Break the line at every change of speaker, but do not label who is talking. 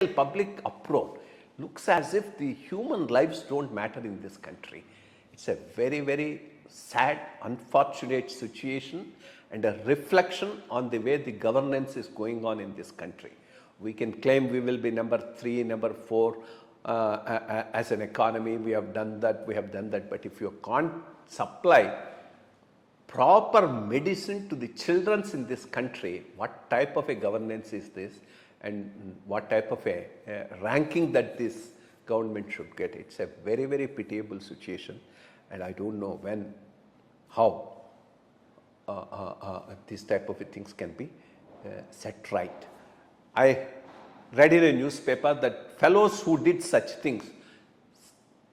public uproar looks as if the human lives don't matter in this country. It's a very, very sad, unfortunate situation and a reflection on the way the governance is going on in this country. We can claim we will be number 3, number 4 as an economy. We have done that, but if you can't supply proper medicine to the children in this country, what type of a governance is this, and what type of a ranking that this government should get? It's a very, very pitiable situation, and I don't know when, how these type of things can be set right. I read in a newspaper that fellows who did such things